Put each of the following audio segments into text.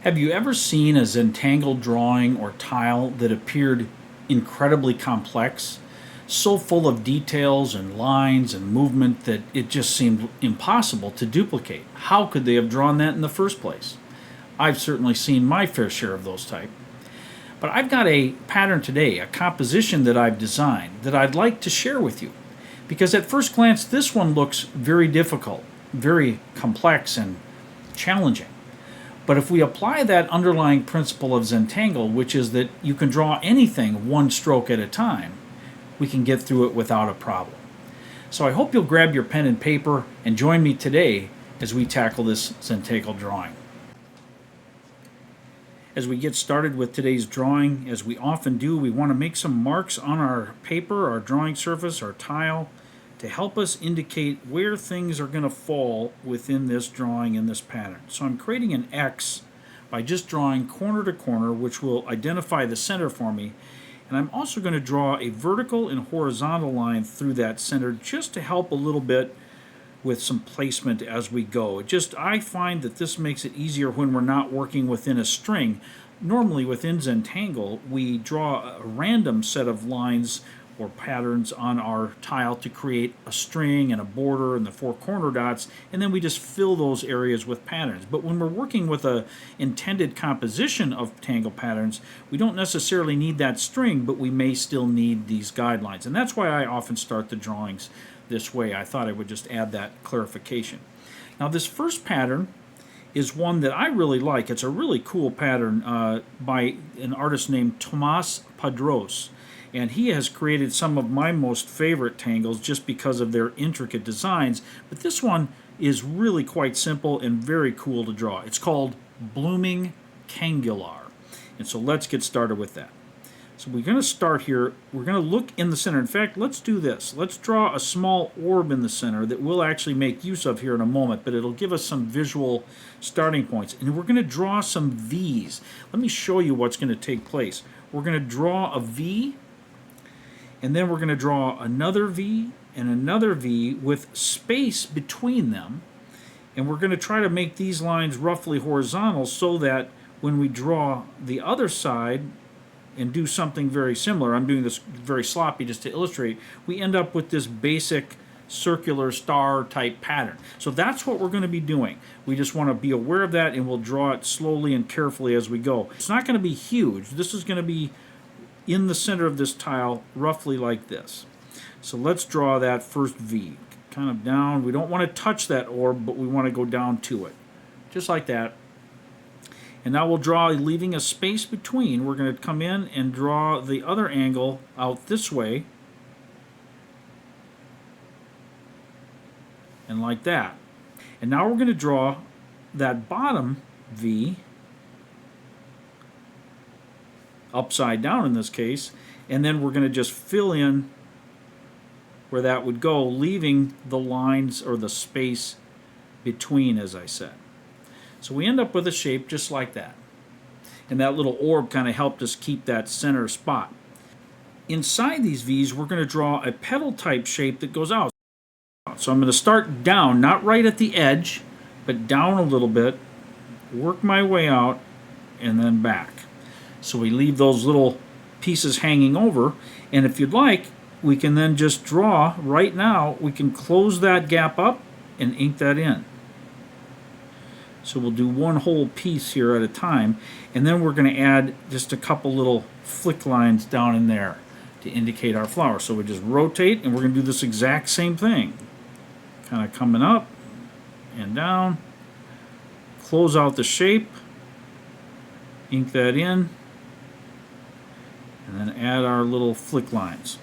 Have you ever seen a Zentangle drawing or tile that appeared incredibly complex, so full of details and lines and movement that it just seemed impossible to duplicate? How could they have drawn that in the first place? I've certainly seen my fair share of those type. But I've got a pattern today, a composition that I've designed that I'd like to share with you. Because at first glance, this one looks very difficult, very complex and challenging. But if we apply that underlying principle of Zentangle, which is that you can draw anything one stroke at a time, we can get through it without a problem. So I hope you'll grab your pen and paper and join me today as we tackle this Zentangle drawing. As we get started with today's drawing, as we often do, we want to make some marks on our paper, our drawing surface, our tile, to help us indicate where things are going to fall within this drawing in this pattern. So I'm creating an X by just drawing corner to corner, which will identify the center for me. And I'm also going to draw a vertical and horizontal line through that center just to help a little bit with some placement as we go. I find that this makes it easier when we're not working within a string. Normally within Zentangle, we draw a random set of lines or patterns on our tile to create a string and a border and the four corner dots, and then we just fill those areas with patterns. But when we're working with a intended composition of Tangle patterns, we don't necessarily need that string, but we may still need these guidelines. And that's why I often start the drawings this way. I thought I would just add that clarification. Now this first pattern is one that I really like. It's a really cool pattern by an artist named Tomas Padros. And he has created some of my most favorite tangles just because of their intricate designs. But this one is really quite simple and very cool to draw. It's called Blooming Kangular. And so let's get started with that. So we're going to start here. We're going to look in the center. In fact, let's do this. Let's draw a small orb in the center that we'll actually make use of here in a moment, but it'll give us some visual starting points. And we're going to draw some V's. Let me show you what's going to take place. We're going to draw a V, and then we're going to draw another V and another V with space between them. And we're going to try to make these lines roughly horizontal so that when we draw the other side and do something very similar, I'm doing this very sloppy just to illustrate, we end up with this basic circular star type pattern. So that's what we're going to be doing. We just want to be aware of that, and we'll draw it slowly and carefully as we go. It's not going to be huge. This is going to be in the center of this tile, roughly like this. So let's draw that first V. Kind of down. We don't want to touch that orb, but we want to go down to it. Just like that. And now we'll draw, leaving a space between. We're going to come in and draw the other angle out this way. And like that. And now we're going to draw that bottom V, upside down in this case, and then we're going to just fill in where that would go, leaving the lines or the space between, as I said. So we end up with a shape just like that. And that little orb kind of helped us keep that center spot. Inside these V's, we're going to draw a petal type shape that goes out. So I'm going to start down, not right at the edge, but down a little bit, work my way out, and then back. So we leave those little pieces hanging over, and if you'd like, we can then just draw right now. We can close that gap up and ink that in. So we'll do one whole piece here at a time, and then we're going to add just a couple little flick lines down in there to indicate our flower. So we just rotate, and we're going to do this exact same thing. Kind of coming up and down, close out the shape, ink that in, and then add our little flick lines.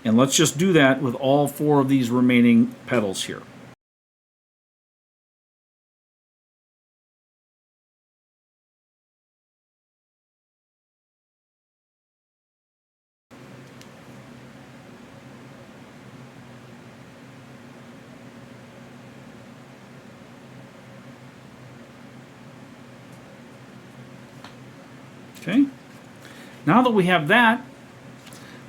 And let's just do that with all four of these remaining petals here. Okay. Now that we have that,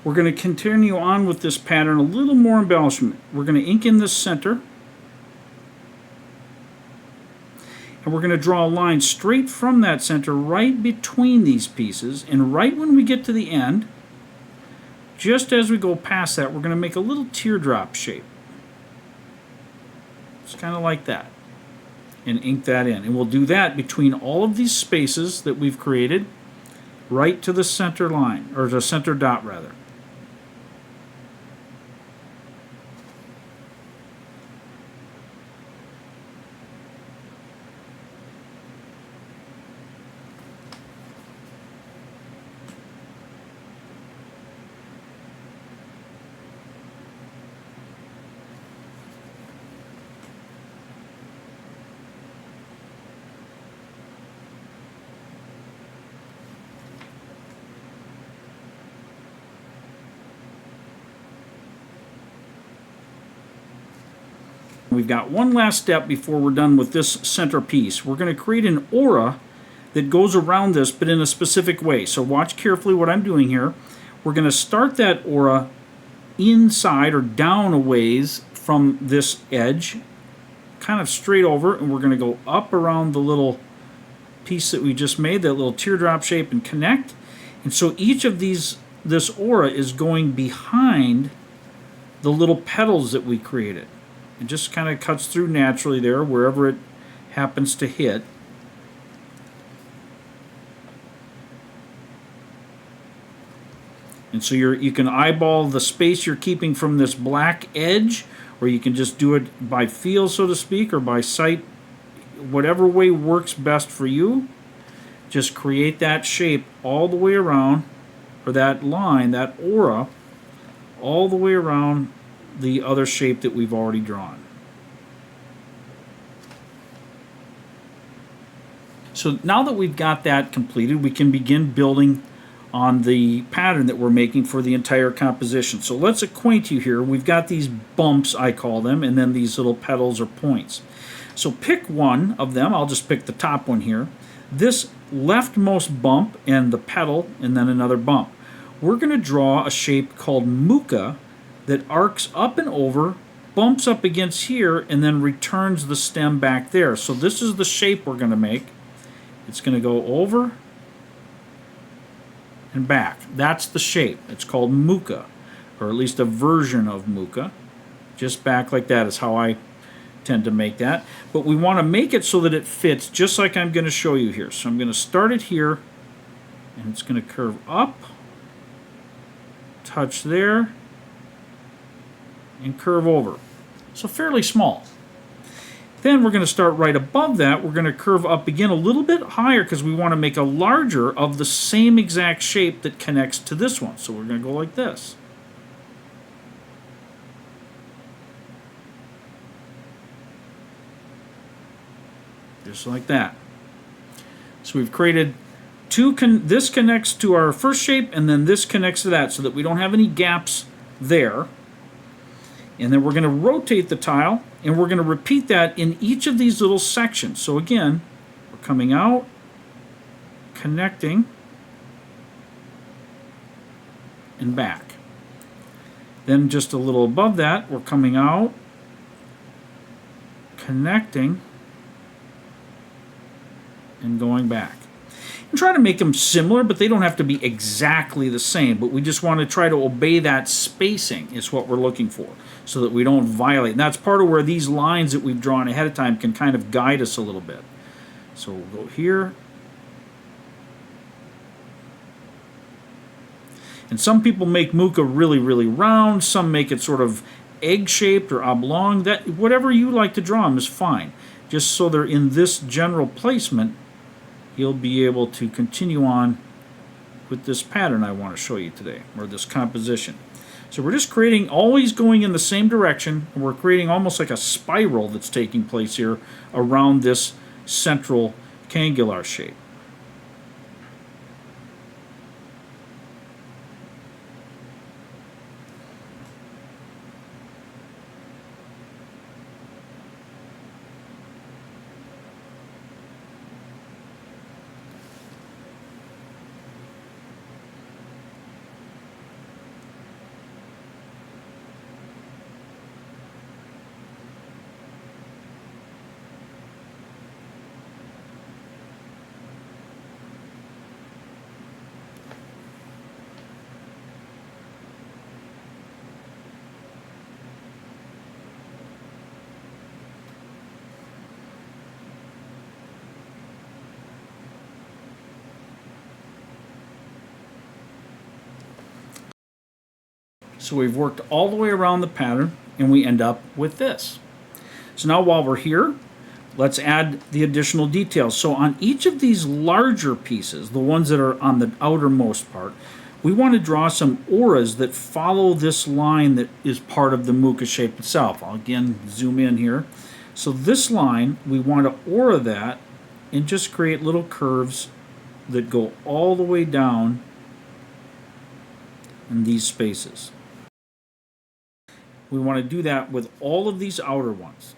we're going to continue on with this pattern, a little more embellishment. We're going to ink in the center, And we're going to draw a line straight from that center right between these pieces. And right when we get to the end, just as we go past that, we're going to make a little teardrop shape. It's kind of like that. And ink that in. And we'll do that between all of these spaces that we've created, right to the center line, or the center dot rather. We've got one last step before we're done with this center piece. We're going to create an aura that goes around this, but in a specific way. So watch carefully what I'm doing here. We're going to start that aura inside or down a ways from this edge, kind of straight over, and we're going to go up around the little piece that we just made, that little teardrop shape, and connect. And so each of these, this aura is going behind the little petals that we created. It just kind of cuts through naturally there, wherever it happens to hit. And so you can eyeball the space you're keeping from this black edge, or you can just do it by feel, so to speak, or by sight. Whatever way works best for you. Just create that shape all the way around, or that line, that aura, all the way around the other shape that we've already drawn. So now that we've got that completed, we can begin building on the pattern that we're making for the entire composition. So let's acquaint you here. We've got these bumps, I call them, and then these little petals or points. So pick one of them. I'll just pick the top one here. This leftmost bump and the petal, and then another bump. We're going to draw a shape called Mooka that arcs up and over, bumps up against here, and then returns the stem back there. So this is the shape we're going to make. It's going to go over and back. That's the shape. It's called Mooka, or at least a version of Mooka. Just back like that is how I tend to make that. But we want to make it so that it fits just like I'm going to show you here. So I'm going to start it here, and it's going to curve up, touch there, and curve over. So fairly small. Then we're going to start right above that. We're going to curve up again a little bit higher because we want to make a larger of the same exact shape that connects to this one. So we're going to go like this. Just like that. So we've created two, this connects to our first shape, and then this connects to that so that we don't have any gaps there. And then we're going to rotate the tile, and we're going to repeat that in each of these little sections. So again, we're coming out, connecting, and back. Then just a little above that, we're coming out, connecting, and going back. And try to make them similar, but they don't have to be exactly the same. But we just want to try to obey that spacing is what we're looking for, so that we don't violate. And that's part of where these lines that we've drawn ahead of time can kind of guide us a little bit. So we'll go here. And some people make Mooka really, really round. Some make it sort of egg-shaped or oblong. That, whatever you like to draw them is fine. Just so they're in this general placement, you'll be able to continue on with this pattern I want to show you today, or this composition. So we're just creating, always going in the same direction, and we're creating almost like a spiral that's taking place here around this central Kangular shape. So we've worked all the way around the pattern and we end up with this. So now while we're here, let's add the additional details. So on each of these larger pieces, the ones that are on the outermost part, we want to draw some auras that follow this line that is part of the Mooka shape itself. I'll again zoom in here. So this line, we want to aura that and just create little curves that go all the way down in these spaces. We want to do that with all of these outer ones.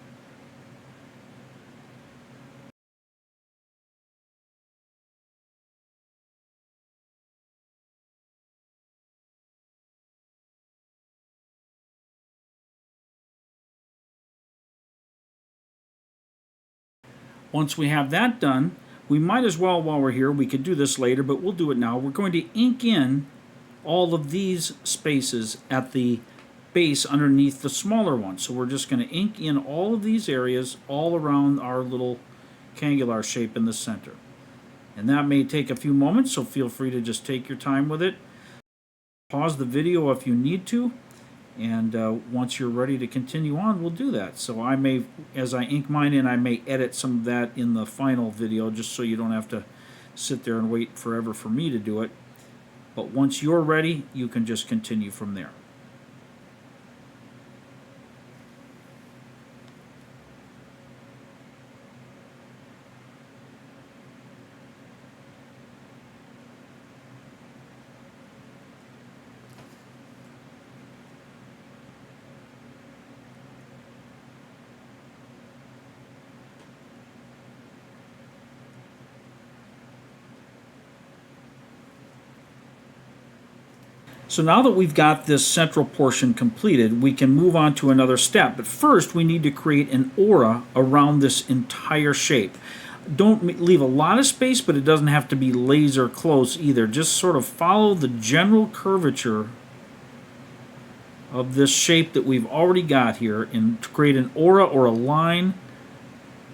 Once we have that done, we might as well, while we're here, we could do this later, but we'll do it now. We're going to ink in all of these spaces at the base underneath the smaller one. So we're just going to ink in all of these areas all around our little Kangular shape in the center. And that may take a few moments, so feel free to just take your time with it. Pause the video if you need to, and once you're ready to continue on, we'll do that. So I may, as I ink mine in, I may edit some of that in the final video just so you don't have to sit there and wait forever for me to do it. But once you're ready, you can just continue from there. So now that we've got this central portion completed, we can move on to another step. But first, we need to create an aura around this entire shape. Don't leave a lot of space, but it doesn't have to be laser close either. Just sort of follow the general curvature of this shape that we've already got here and create an aura or a line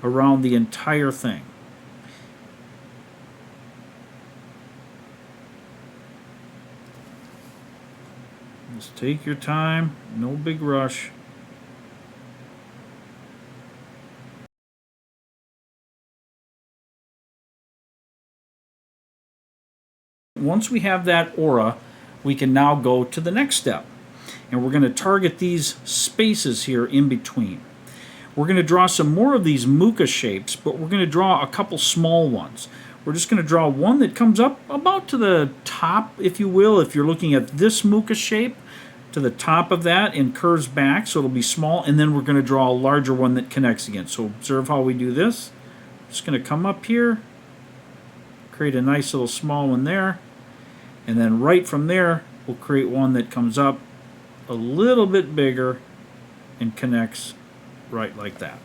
around the entire thing. Just take your time, no big rush. Once we have that aura, we can now go to the next step. And we're going to target these spaces here in between. We're going to draw some more of these Mooka shapes, but we're going to draw a couple small ones. We're just going to draw one that comes up about to the top, if you will, if you're looking at this Mooka shape, to the top of that and curves back, so it'll be small, and then we're going to draw a larger one that connects again. So observe how we do this. Just going to come up here, create a nice little small one there, and then right from there we'll create one that comes up a little bit bigger and connects right like that.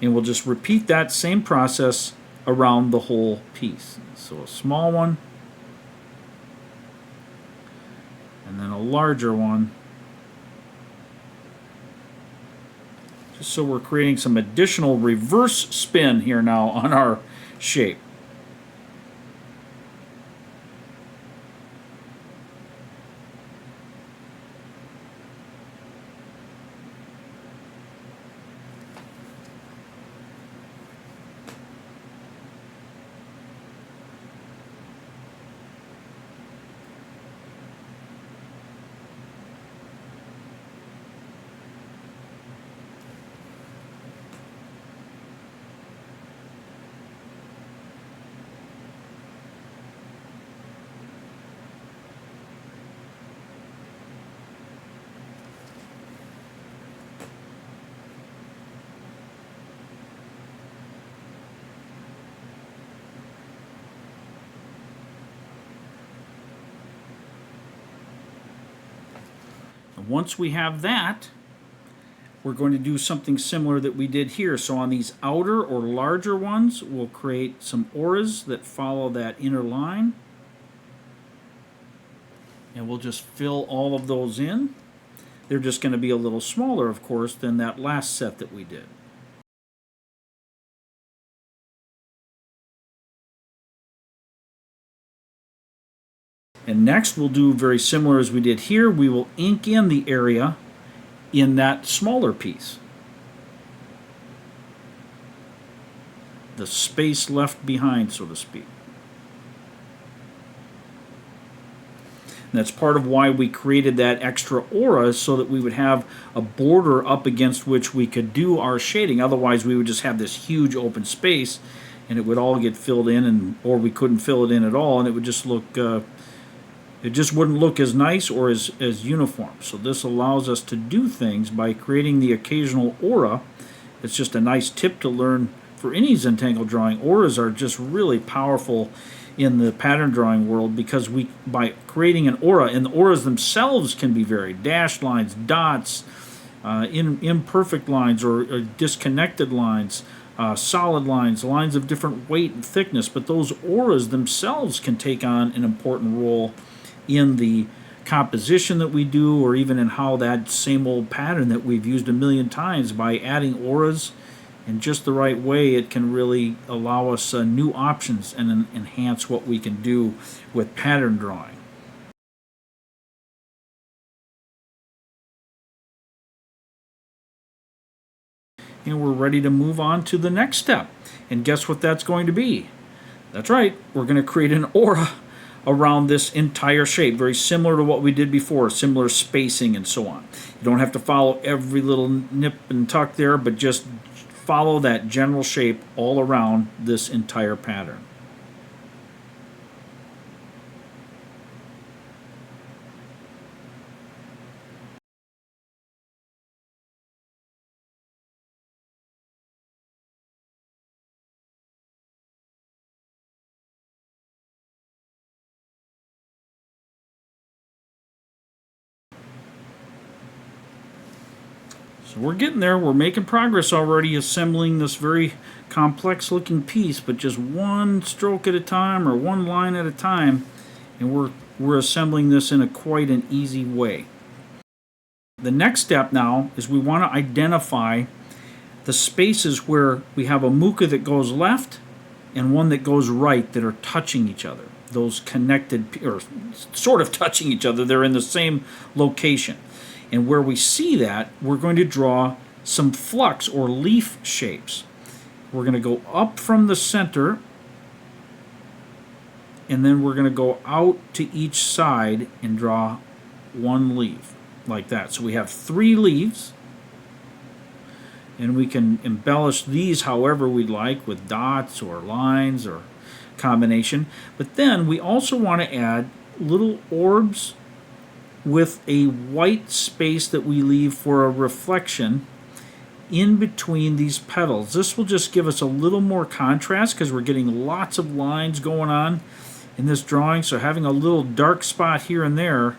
And we'll just repeat that same process around the whole piece. So a small one, and then a larger one, just so we're creating some additional reverse spin here now on our shape. Once we have that, we're going to do something similar that we did here. So on these outer or larger ones, we'll create some auras that follow that inner line. And we'll just fill all of those in. They're just going to be a little smaller, of course, than that last set that we did. And next we'll do very similar as we did here. We will ink in the area in that smaller piece. The space left behind, so to speak. And that's part of why we created that extra aura, so that we would have a border up against which we could do our shading. Otherwise we would just have this huge open space and it would all get filled in, or we couldn't fill it in at all, and it would just look it just wouldn't look as nice or as uniform. So this allows us to do things by creating the occasional aura. It's just a nice tip to learn for any Zentangle drawing. Auras are just really powerful in the pattern drawing world, because by creating an aura, and the auras themselves can be varied: dashed lines, dots, imperfect lines or disconnected lines, solid lines, lines of different weight and thickness. But those auras themselves can take on an important role in the composition that we do, or even in how that same old pattern that we've used a million times, by adding auras in just the right way, it can really allow us new options and enhance what we can do with pattern drawing. And we're ready to move on to the next step. And guess what that's going to be? That's right, we're going to create an aura around this entire shape, very similar to what we did before, similar spacing and so on. You don't have to follow every little nip and tuck there, but just follow that general shape all around this entire pattern. So we're getting there. We're making progress already, assembling this very complex looking piece, but just one stroke at a time, or one line at a time, and we're assembling this in quite an easy way. The next step now is we want to identify the spaces where we have a Mooka that goes left and one that goes right that are touching each other. Those connected, or sort of touching each other, they're in the same location. And where we see that, we're going to draw some flux or leaf shapes. We're going to go up from the center, and then we're going to go out to each side and draw one leaf, like that. So we have 3 leaves, and we can embellish these however we'd like, with dots or lines or combination. But then we also want to add little orbs with a white space that we leave for a reflection in between these petals. This will just give us a little more contrast, because we're getting lots of lines going on in this drawing. So having a little dark spot here and there,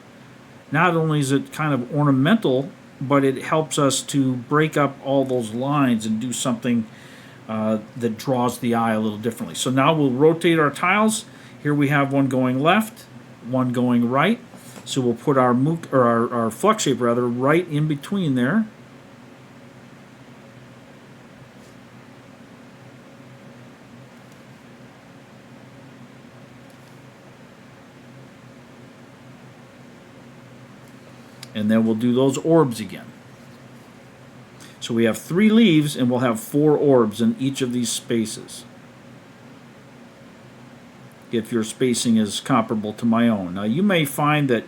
not only is it kind of ornamental, but it helps us to break up all those lines and do something that draws the eye a little differently. So now we'll rotate our tiles. Here we have one going left, one going right. So we'll put our our flux shape rather right in between there. And then we'll do those orbs again. So we have 3 leaves, and we'll have 4 orbs in each of these spaces, if your spacing is comparable to my own. Now you may find that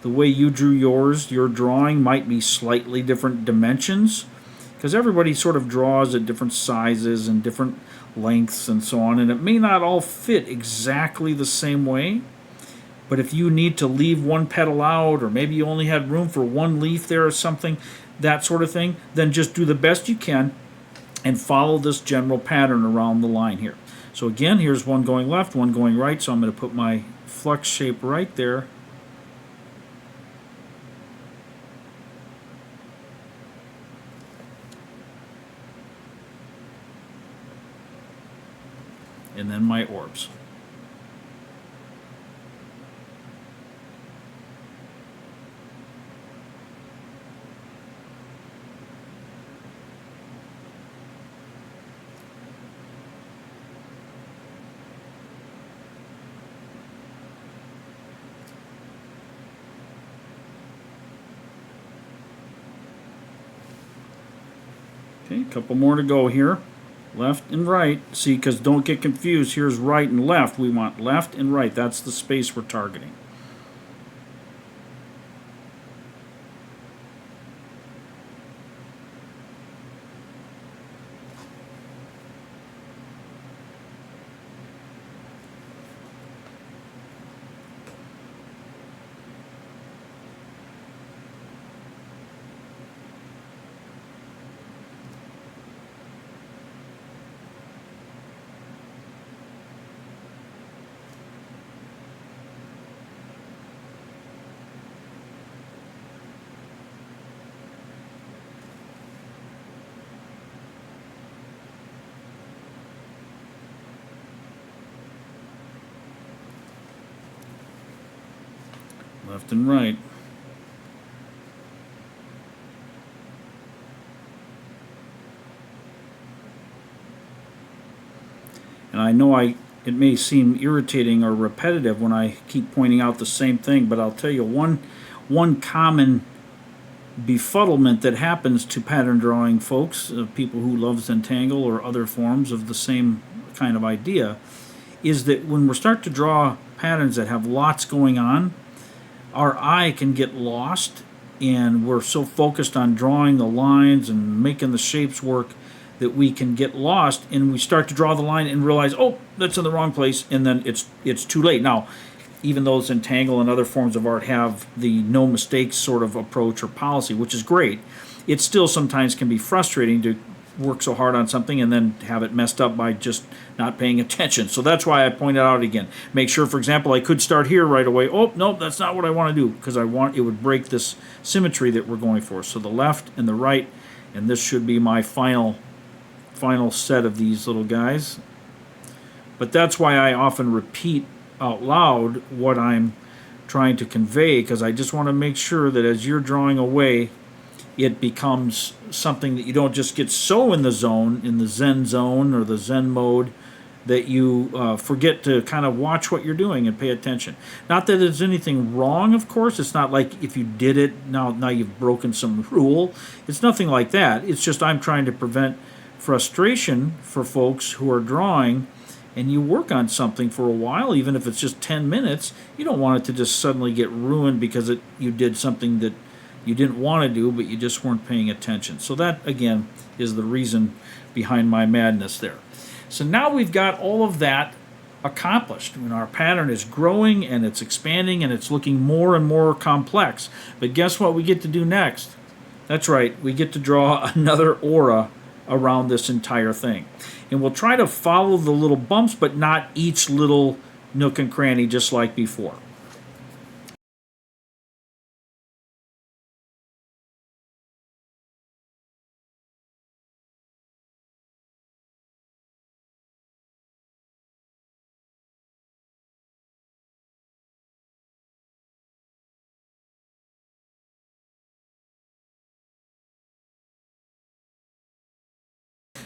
the way you drew yours, your drawing might be slightly different dimensions, because everybody sort of draws at different sizes and different lengths and so on, and it may not all fit exactly the same way. But if you need to leave one petal out, or maybe you only had room for 1 leaf there or something, that sort of thing, then just do the best you can and follow this general pattern around the line here. So again, here's one going left, one going right, so I'm going to put my flux shape right there. And then my orbs. Okay, a couple more to go here. Left and right. See, because don't get confused. Here's right and left. We want left and right. That's the space we're targeting. Left and right. And I know it may seem irritating or repetitive when I keep pointing out the same thing, but I'll tell you one common befuddlement that happens to pattern drawing folks, people who love Zentangle or other forms of the same kind of idea, is that when we start to draw patterns that have lots going on, our eye can get lost, and we're so focused on drawing the lines and making the shapes work that we can get lost, and we start to draw the line and realize, oh, that's in the wrong place, and then it's too late. Now, even though Zentangle and other forms of art have the no mistakes sort of approach or policy, which is great, it still sometimes can be frustrating to work so hard on something and then have it messed up by just not paying attention. So that's why I pointed out again. Make sure, for example, I could start here right away. Oh, no, that's not what I want to do, because it would break this symmetry that we're going for. So the left and the right, and this should be my final set of these little guys. But that's why I often repeat out loud what I'm trying to convey, because I just want to make sure that as you're drawing away, it becomes something that you don't just get so in the zone, in the Zen zone or the Zen mode, that you forget to kind of watch what you're doing and pay attention. Not that there's anything wrong, of course. It's not like if you did it, now you've broken some rule. It's nothing like that. It's just I'm trying to prevent frustration for folks who are drawing, and you work on something for a while, even if it's just 10 minutes. You don't want it to just suddenly get ruined because you did something that you didn't want to do, but you just weren't paying attention. So that, again, is the reason behind my madness there. So now we've got all of that accomplished. When our pattern is growing and it's expanding and it's looking more and more complex. But guess what we get to do next? That's right, we get to draw another aura around this entire thing. And we'll try to follow the little bumps, but not each little nook and cranny, just like before.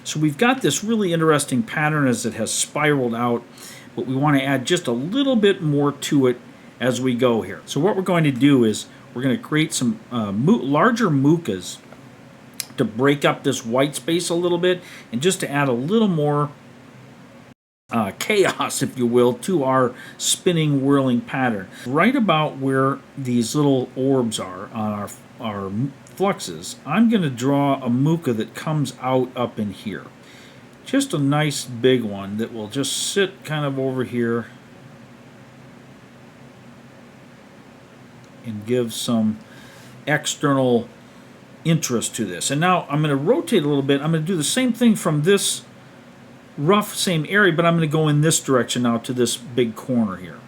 So we've got this really interesting pattern as it has spiraled out, but we want to add just a little bit more to it as we go here. So what we're going to do is we're going to create some larger Mookas to break up this white space a little bit, and just to add a little more chaos, if you will, to our spinning, whirling pattern. Right about where these little orbs are on our fluxes, I'm going to draw a Mooka that comes out up in here. Just a nice big one that will just sit kind of over here and give some external interest to this. And now I'm going to rotate a little bit. I'm going to do the same thing from this rough same area, but I'm going to go in this direction now to this big corner here.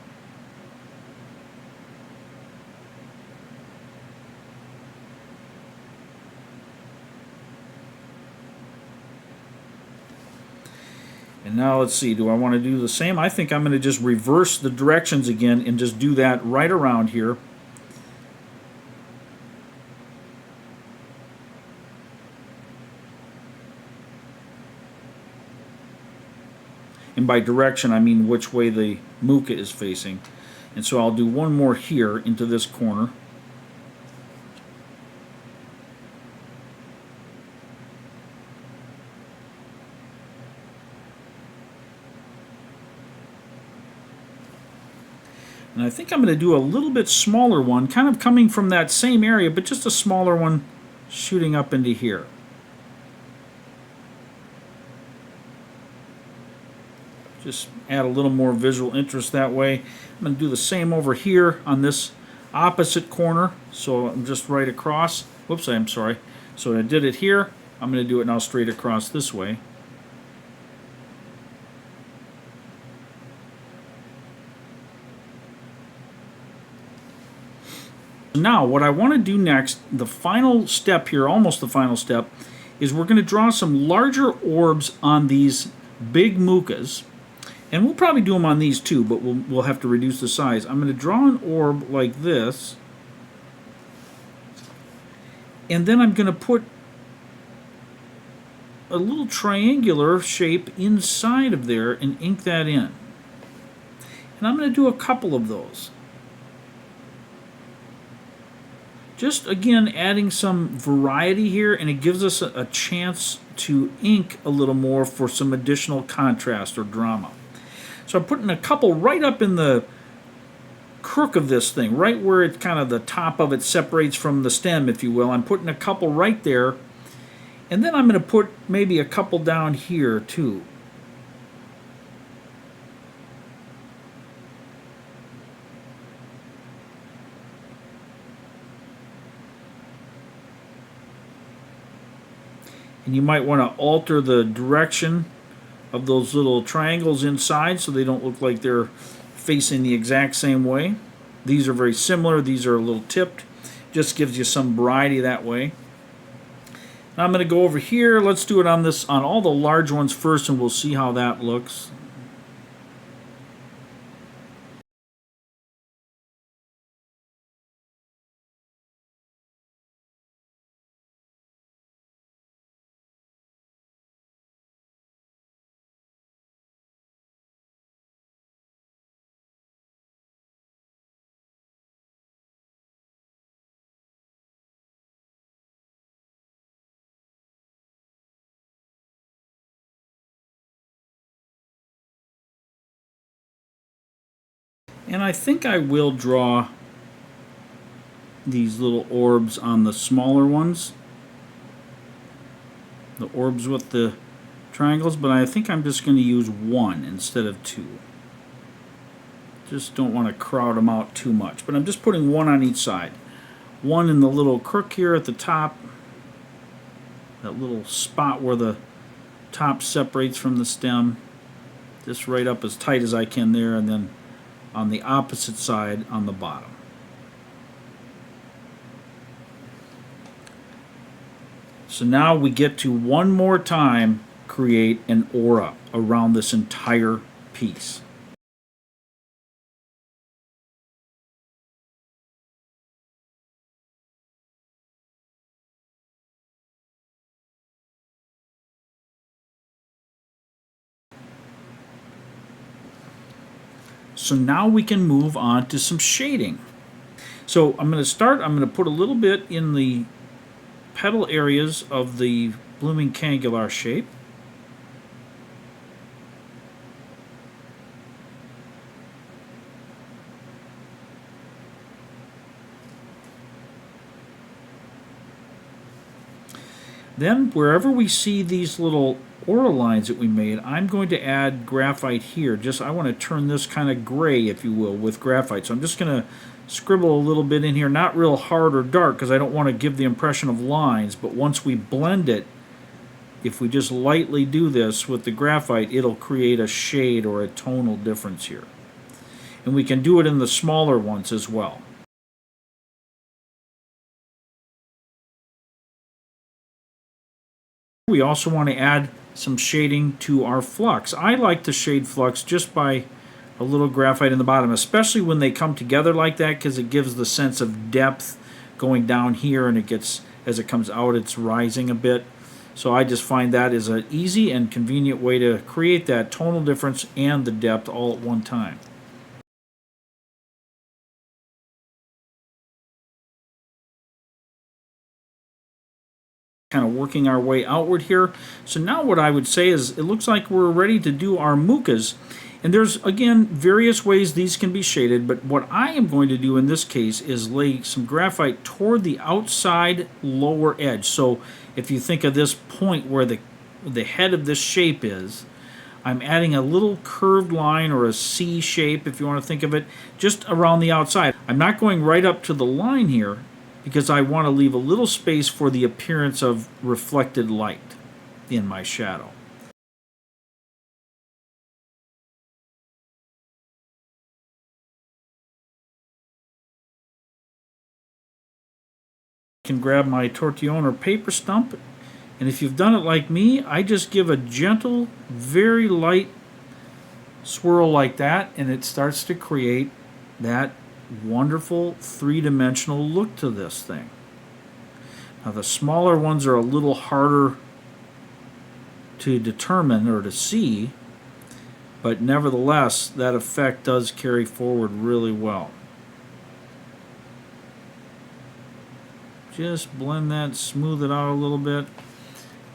And now let's see, do I want to do the same? I think I'm going to just reverse the directions again and just do that right around here. And by direction, I mean which way the Mooka is facing. And so I'll do one more here into this corner. And I think I'm going to do a little bit smaller one, kind of coming from that same area, but just a smaller one shooting up into here. Just add a little more visual interest that way. I'm going to do the same over here on this opposite corner. So I'm just right across. Whoops, I'm sorry. So I did it here. I'm going to do it now straight across this way. Now what I want to do next, the final step here, almost the final step, is we're going to draw some larger orbs on these big Mookas. And we'll probably do them on these too, but we'll have to reduce the size. I'm going to draw an orb like this. And then I'm going to put a little triangular shape inside of there and ink that in. And I'm going to do a couple of those. Just again adding some variety here, and it gives us a chance to ink a little more for some additional contrast or drama. So I'm putting a couple right up in the crook of this thing, right where it kind of the top of it separates from the stem, if you will. I'm putting a couple right there, and then I'm going to put maybe a couple down here too. And you might want to alter the direction of those little triangles inside so they don't look like they're facing the exact same way. These are very similar. These are a little tipped. Just gives you some variety that way. Now I'm going to go over here. Let's do it on all the large ones first, and we'll see how that looks. And I think I will draw these little orbs on the smaller ones. The orbs with the triangles, but I think I'm just going to use one instead of two. Just don't want to crowd them out too much, but I'm just putting one on each side. One in the little crook here at the top, that little spot where the top separates from the stem, just right up as tight as I can there, and then on the opposite side on the bottom. So now we get to one more time create an aura around this entire piece. So now we can move on to some shading. So I'm going to put a little bit in the petal areas of the blooming Kangular shape. Then wherever we see these little aura lines that we made, I'm going to add graphite here. I want to turn this kind of gray, if you will, with graphite. So I'm just going to scribble a little bit in here, not real hard or dark because I don't want to give the impression of lines, but once we blend it, if we just lightly do this with the graphite, it'll create a shade or a tonal difference here. And we can do it in the smaller ones as well. We also want to add some shading to our flux. I like to shade flux just by a little graphite in the bottom, especially when they come together like that, because it gives the sense of depth going down here, and it gets, as it comes out, it's rising a bit. So I just find that is an easy and convenient way to create that tonal difference and the depth all at one time. Kind of working our way outward here. So now what I would say is it looks like we're ready to do our Mookas. And there's, again, various ways these can be shaded, but what I am going to do in this case is lay some graphite toward the outside lower edge. So if you think of this point where the head of this shape is, I'm adding a little curved line, or a C shape if you want to think of it, just around the outside. I'm not going right up to the line here because I want to leave a little space for the appearance of reflected light in my shadow. I can grab my tortillon or paper stump, and if you've done it like me, I just give a gentle, very light swirl like that, and it starts to create that wonderful three-dimensional look to this thing. Now the smaller ones are a little harder to determine or to see, but nevertheless that effect does carry forward really well. Just blend that, smooth it out a little bit,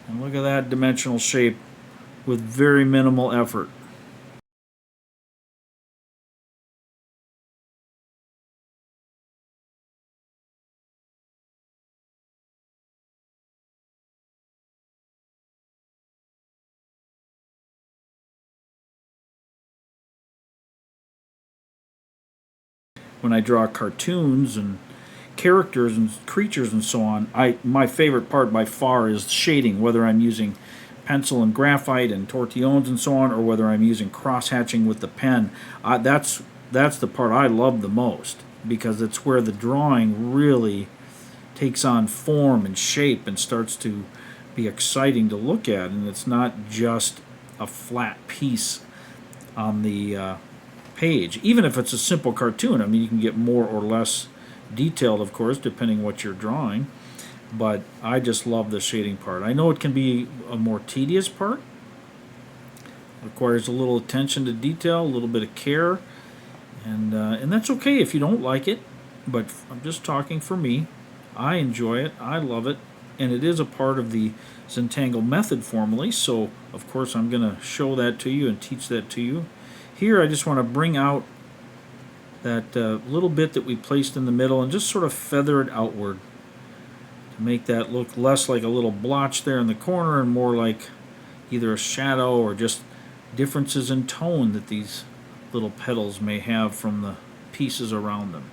and look at that dimensional shape with very minimal effort. When I draw cartoons and characters and creatures and so on, my favorite part by far is shading, whether I'm using pencil and graphite and tortillons and so on, or whether I'm using cross-hatching with the pen. That's the part I love the most, because it's where the drawing really takes on form and shape and starts to be exciting to look at, and it's not just a flat piece on the page. Even if it's a simple cartoon, I mean, you can get more or less detailed, of course, depending what you're drawing, but I just love the shading part. I know it can be a more tedious part. It requires a little attention to detail, a little bit of care, and that's okay if you don't like it, but I'm just talking for me. I enjoy it, I love it, and it is a part of the Zentangle method formally, so of course I'm going to show that to you and teach that to you. Here I just want to bring out that little bit that we placed in the middle and just sort of feather it outward to make that look less like a little blotch there in the corner and more like either a shadow or just differences in tone that these little petals may have from the pieces around them.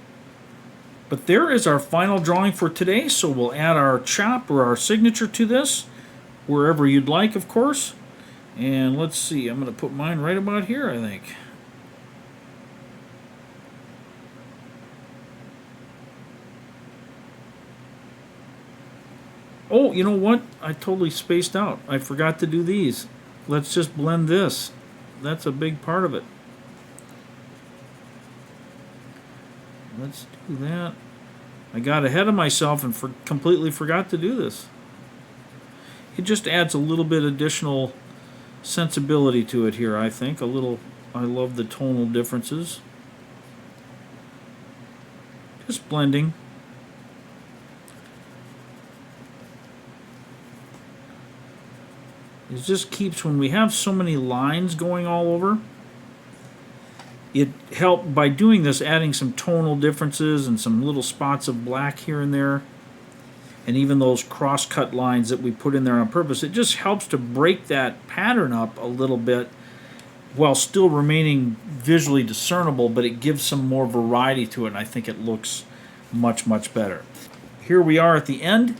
But there is our final drawing for today, so we'll add our chop or our signature to this wherever you'd like, of course. And let's see, I'm going to put mine right about here, I think. Oh, you know what? I totally spaced out. I forgot to do these. Let's just blend this. That's a big part of it. Let's do that. I got ahead of myself and completely forgot to do this. It just adds a little bit additional sensibility to it here, I think. I love the tonal differences. Just blending. It just keeps, when we have so many lines going all over, it helped by doing this, adding some tonal differences and some little spots of black here and there, and even those cross-cut lines that we put in there on purpose. It just helps to break that pattern up a little bit while still remaining visually discernible, but it gives some more variety to it, and I think it looks much, much better. Here we are at the end.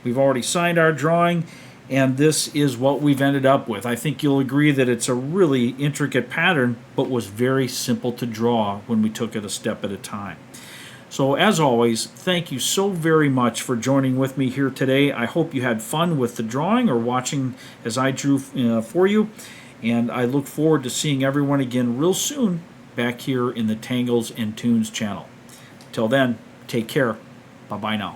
We've already signed our drawing, and this is what we've ended up with. I think you'll agree that it's a really intricate pattern, but was very simple to draw when we took it a step at a time. So as always, thank you so very much for joining with me here today. I hope you had fun with the drawing or watching as I drew for you, and I look forward to seeing everyone again real soon back here in the Tangles and Tunes channel. Till then, take care. Bye-bye now.